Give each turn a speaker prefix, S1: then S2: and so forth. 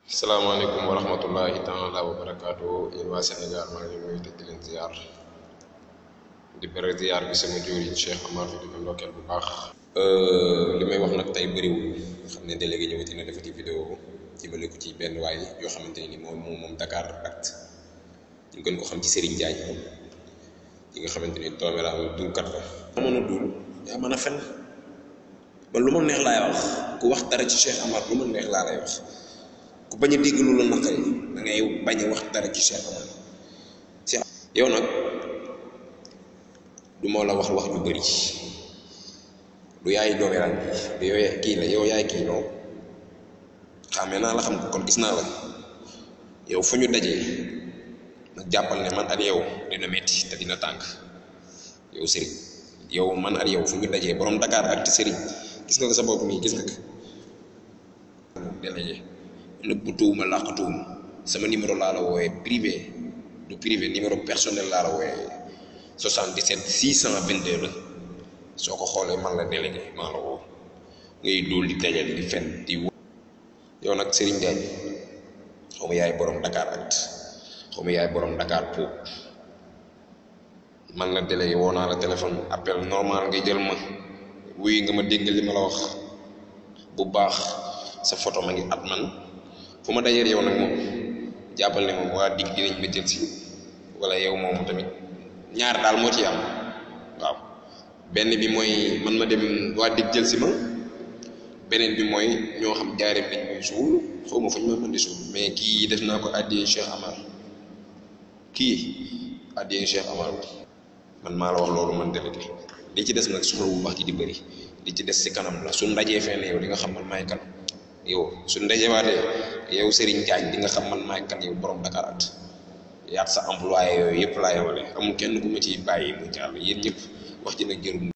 S1: Assalamualaikum warahmatullahi taala wabarakatuh. Yéen waa Sénégal maa ngi leen di leen ziar di bëre ziar bi sama jëwriñ Cheikh Amar fi di ko ndokkeel bu baax. li may wax nag tey bëriwul xam ne délégué ñëwati na defati vidéo jëmale ko ci benn waay yoo xamante ni moom Dakar Actu ñu gën ko xam ci Serigne Diagne yi nga xamante ni dooméeraam dulkat la. mën a dul yaa mën a fen man lu ma neex laay wax ku wax dara ci Cheikh Amar lu ma neex laa lay wax. ku bañ a dégg lu la naqari da ngay bañ a wax dara ci Cheikh Amar yow nag du ma la wax ju bëri du yaay doomeram bi yow kii la yow yaay kii noonu xamee naa la xam ko kon gis naa la yow fu ñu dajee nag jàppal ne man ak yow dina metti te dina tàng yow sëriñ yow man ak yow fu ñu dajee borom Dakar Actu sëriñ gis nga ko sa bopp nii gis nga ko délégué nëbbu tuuma làqatuuma sama numéro laa la wooyee privé du privé numéro personnel laa la wooyee 77 622 la soo ko xoolee man la délégué maa la woo ngay dóol di dajal di fen di yow nag Serigne Diagne xaw ma yaay borom Dakar Actu xaw ma yaay borom Dakar Pop man la délégué woo naa la téléphone appel normal ngay jël ma wuy nga ma dégg li ma la wax bu baax sa photo ma ngi at man fu ma dajee yow nag moom jàppal ne moom waa dig dinañ ma jël si wala yow moom tamit ñaar daal moo ci am waaw benn bi mooy man ma dem waa dig jël si ma beneen bi mooy ñoo xam jaareem dañ muy suul xaw ma fu ñu ma mën di suul mais kii def naa ko addiyee Cheikh Amar kii addiyee Cheikh Amar man maa la wax loolu man délégué li ci des nag suba bu wax ji di bëri li ci des si kanam la su ndajee fenn yow di nga xam man maay kan yow su ndajewaatee yow Serigne Diagne di nga xam man maay kan yow borom Dakar Actu yaat sa employé yooyu yëpp laa yemale amul kenn ku ma ciy bàyyi mu jàll yéen ñëpp wax ji nag jërul